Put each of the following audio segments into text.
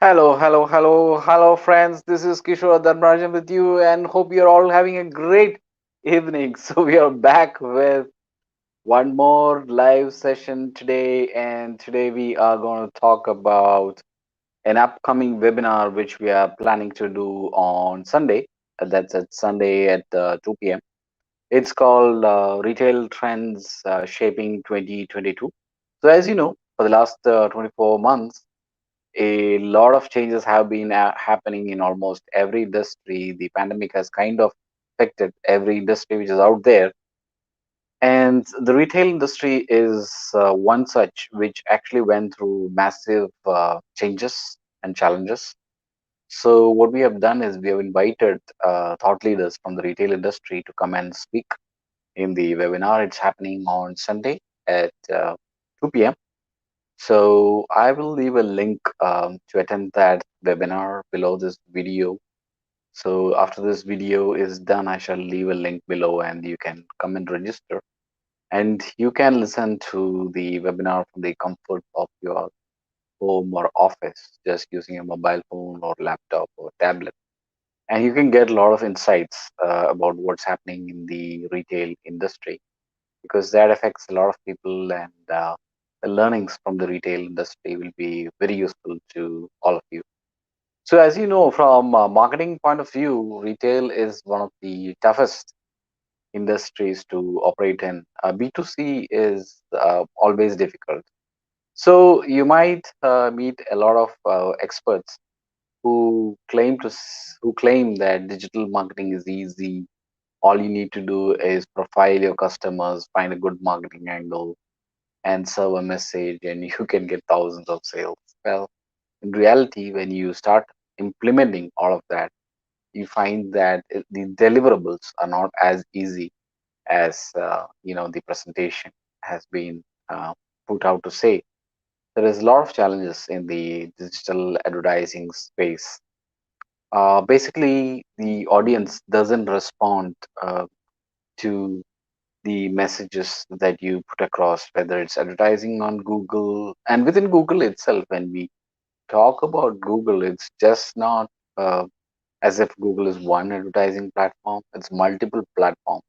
Hello, hello, hello, hello, friends. This is Kishore Dharmarajan with you, and hope you're all having a great evening. So, we are back with one more live session today, and today we are going to talk about an upcoming webinar which we are planning to do on Sunday. That's at Sunday at 2 p.m. It's called Retail Trends Shaping 2022. So, as you know, for the last 24 months, a lot of changes have been happening in almost every industry. The pandemic has kind of affected every industry which is out there. And the retail industry is one such which actually went through massive changes and challenges. So, what we have done is we have invited thought leaders from the retail industry to come and speak in the webinar. It's happening on Sunday at 2 p.m. So I will leave a link to attend that webinar below this video. So after this video is done, I shall leave a link below and you can come and register. And you can listen to the webinar from the comfort of your home or office, just using a mobile phone or laptop or tablet. And you can get a lot of insights about what's happening in the retail industry because that affects a lot of people and the learnings from the retail industry will be very useful to all of you. So as you know, from a marketing point of view, retail is one of the toughest industries to operate in. B2C is always difficult. So you might meet a lot of experts who who claim that digital marketing is easy. All you need to do is profile your customers, find a good marketing angle, and serve a message and you can get thousands of sales. Well, in reality, when you start implementing all of that, you find that the deliverables are not as easy as the presentation has been uh, put out to say. There is a lot of challenges in the digital advertising space. Basically, the audience doesn't respond to the messages that you put across, whether it's advertising on Google and within Google itself. When we talk about Google, it's just not as if Google is one advertising platform, it's multiple platforms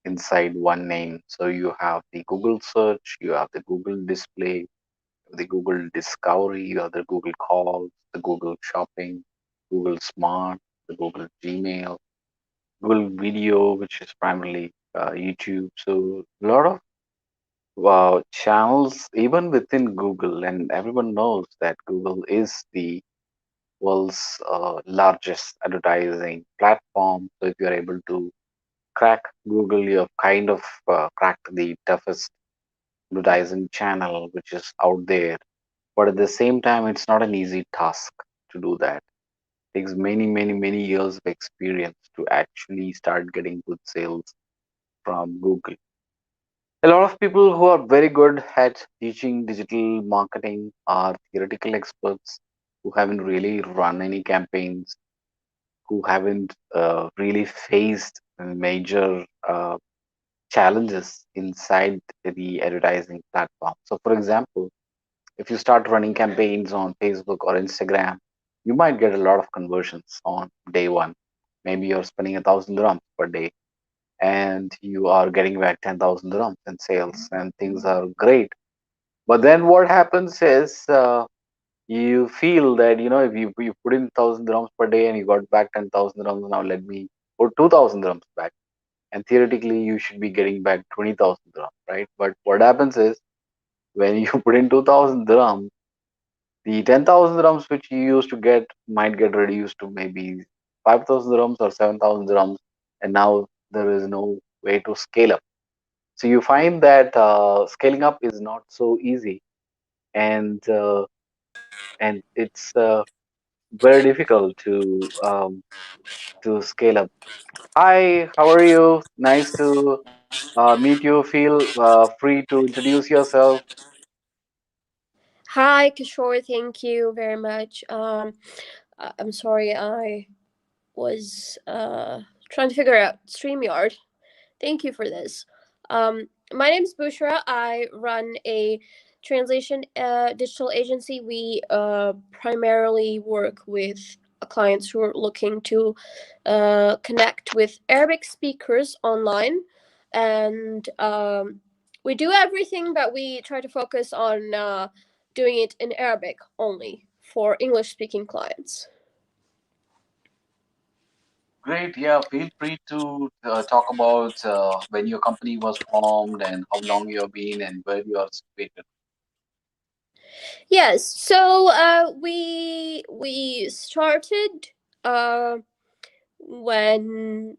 inside one name. So you have the Google search, you have the Google display, the Google discovery, you have the Google calls, the Google shopping, Google smart, the Google Gmail, Google video, which is primarily YouTube. So a lot of channels even within Google, and everyone knows that Google is the world's largest advertising platform. So if you're able to crack Google, you have kind of cracked the toughest advertising channel which is out there. But at the same time, it's not an easy task to do that. It takes many, many, many years of experience to actually start getting good sales from Google. A lot of people who are very good at teaching digital marketing are theoretical experts who haven't really run any campaigns, who haven't really faced major challenges inside the advertising platform. So, for example, if you start running campaigns on Facebook or Instagram, you might get a lot of conversions on day one. Maybe you're spending 1,000 dirhams per day and you are getting back 10,000 dirhams in sales and things are great. But then what happens is you feel that, if you put in 1,000 dirhams per day and you got back 10,000 dirhams, now let me put 2,000 dirhams back. And theoretically, you should be getting back 20,000 dirhams, right? But what happens is when you put in 2,000 dirhams, the 10,000 dirhams which you used to get might get reduced to maybe 5,000 dirhams or 7,000 dirhams, and now there is no way to scale up. So you find that scaling up is not so easy, and it's very difficult to scale up. Hi, how are you? Nice to meet you. Feel free to introduce yourself. Hi, Kishore. Thank you very much. I'm sorry, I was trying to figure out StreamYard. Thank you for this. My name is Bushra. I run a translation digital agency. We primarily work with clients who are looking to connect with Arabic speakers online, and we do everything, but we try to focus on doing it in Arabic only for English speaking clients. Great. Yeah, feel free to talk about when your company was formed and how long you have been and where you are situated. Yes, so we started uh, when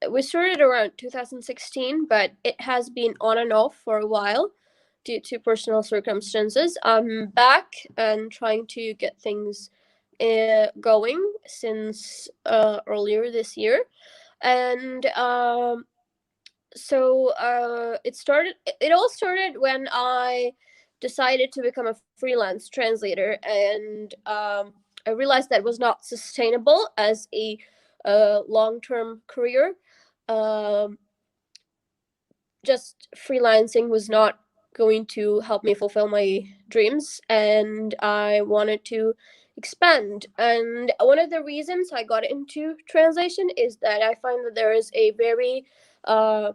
we started around 2016, but it has been on and off for a while due to personal circumstances. I'm back and trying to get things going since earlier this year, and it all started when I decided to become a freelance translator, and I realized that was not sustainable as a long-term career. um, just freelancing was not going to help me fulfill my dreams, and I wanted to expand. And one of the reasons I got into translation is that I find that there is a very uh,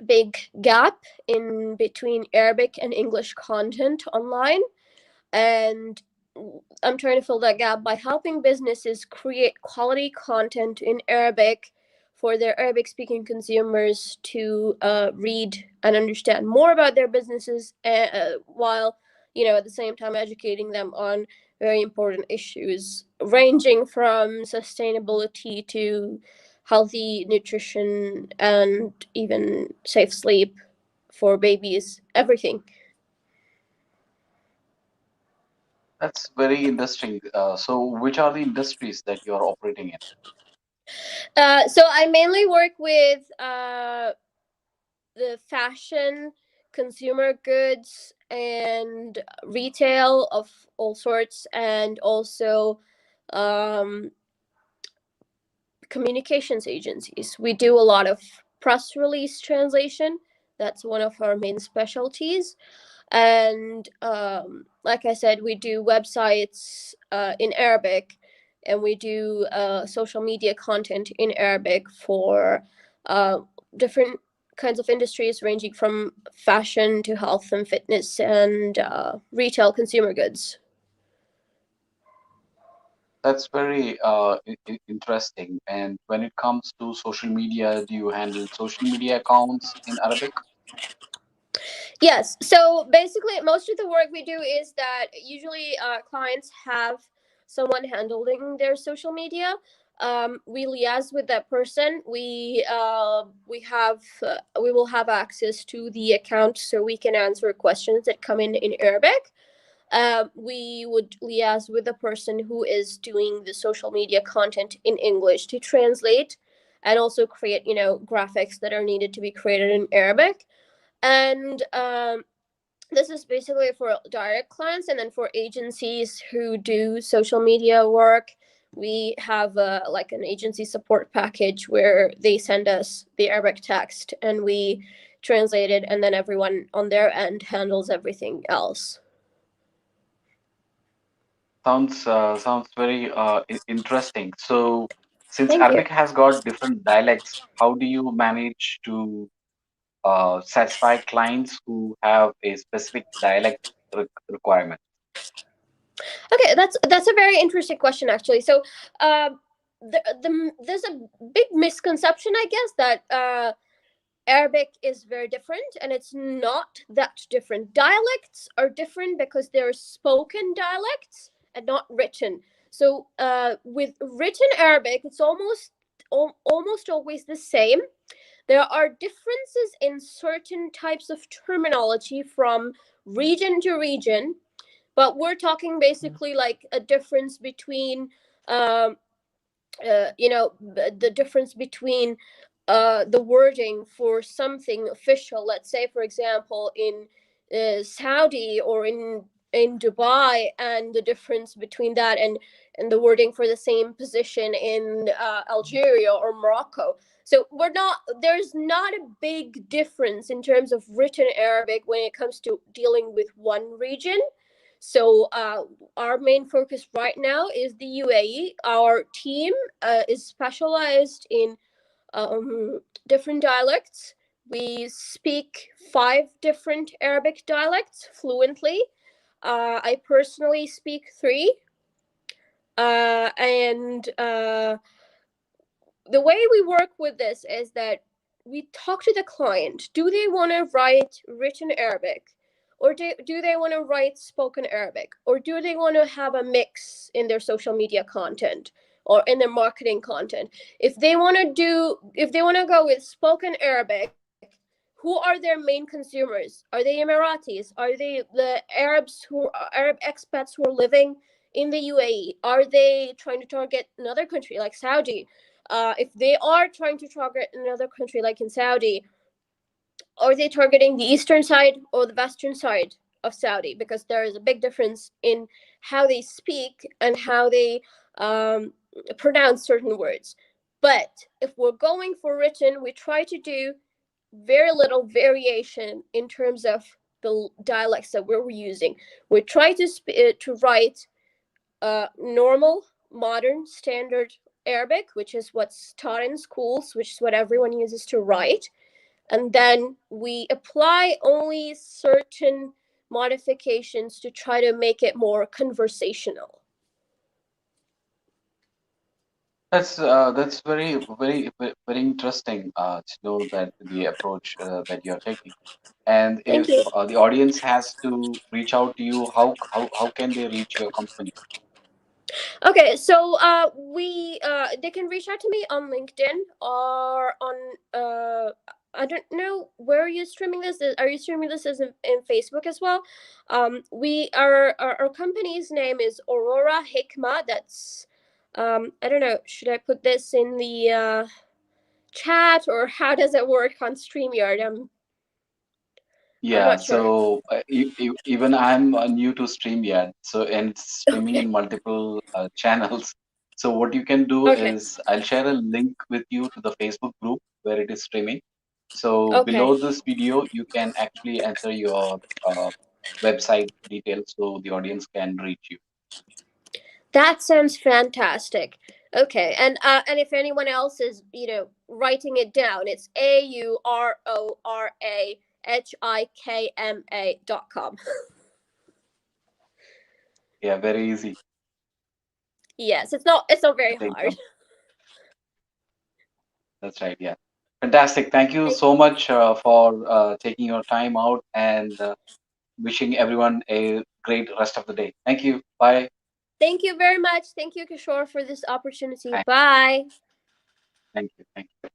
big gap in between Arabic and English content online, and I'm trying to fill that gap by helping businesses create quality content in Arabic for their Arabic speaking consumers to read and understand more about their businesses, while at the same time educating them on very important issues ranging from sustainability to healthy nutrition and even safe sleep for babies, everything. That's very interesting. So, which are the industries that you are operating in? So I mainly work with the fashion, consumer goods, and retail of all sorts, and also um, communications agencies. We do a lot of press release translation. That's one of our main specialties. And like I said, we do websites in Arabic, and we do social media content in Arabic for uh, different kinds of industries, ranging from fashion to health and fitness and retail consumer goods. That's very interesting. And when it comes to social media, do you handle social media accounts in Arabic? Yes. So basically, most of the work we do is that usually clients have someone handling their social media. We liaise with that person. We will have access to the account so we can answer questions that come in Arabic. We would liaise with the person who is doing the social media content in English to translate and also create graphics that are needed to be created in Arabic. And this is basically for direct clients, and then for agencies who do social media work, we have like an agency support package where they send us the Arabic text and we translate it, and then everyone on their end handles everything else. Sounds very interesting. So, since Thank you. Arabic has got different dialects, how do you manage to satisfy clients who have a specific dialect requirement? Okay, that's a very interesting question, actually. So there's a big misconception, I guess, that Arabic is very different, and it's not that different. Dialects are different because they're spoken dialects and not written. So, with written Arabic, it's almost always the same. There are differences in certain types of terminology from region to region, but we're talking basically like a difference between um, the difference between the wording for something official. Let's say, for example, in Saudi or in in Dubai, and the difference between that and the wording for the same position in Algeria or Morocco. So there's not a big difference in terms of written Arabic when it comes to dealing with one region. So our main focus right now is the UAE. Our team is specialized in different dialects. We speak 5 different Arabic dialects fluently. I personally speak 3. And The way we work with this is that we talk to the client. Do they want to write written Arabic? Or do they want to write spoken Arabic? Or do they want to have a mix in their social media content or in their marketing content? If they want to go with spoken Arabic, who are their main consumers? Are they Emiratis? Are they the Arab expats who are living in the UAE? Are they trying to target another country like Saudi? If they are trying to target another country like in Saudi, are they targeting the eastern side or the western side of Saudi? Because there is a big difference in how they speak and how they pronounce certain words. But if we're going for written, we try to do very little variation in terms of the dialects that we're using. We try to write normal, modern, standard Arabic, which is what's taught in schools, which is what everyone uses to write. And then we apply only certain modifications to try to make it more conversational. That's very interesting to know that the approach that you're taking. And Thank if you. the audience has to reach out to you, how can they reach your company? Okay, so we they can reach out to me on LinkedIn or on I don't know where you're streaming this. Are you streaming this as in Facebook as well? We our company's name is Aurora Hikma. That's I don't know. Should I put this in the chat, or how does it work on StreamYard? I'm Yeah, not sure. so even I'm new to StreamYard, so and streaming Okay. in multiple channels. So what you can do Okay. is I'll share a link with you to the Facebook group where it is streaming. So Okay. below this video, you can actually enter your website details so the audience can reach you. That sounds fantastic. Okay, and if anyone else is writing it down, it's AURORAHIKMA.com. Yeah, very easy. Yes, it's not I very think hard. that's right. Yeah, fantastic. Thank you Thank, so much for taking your time out and wishing everyone a great rest of the day. Thank you. Bye. thank you very much. Thank you, Kishore, for this opportunity. Thank Bye. thank you. Thank you.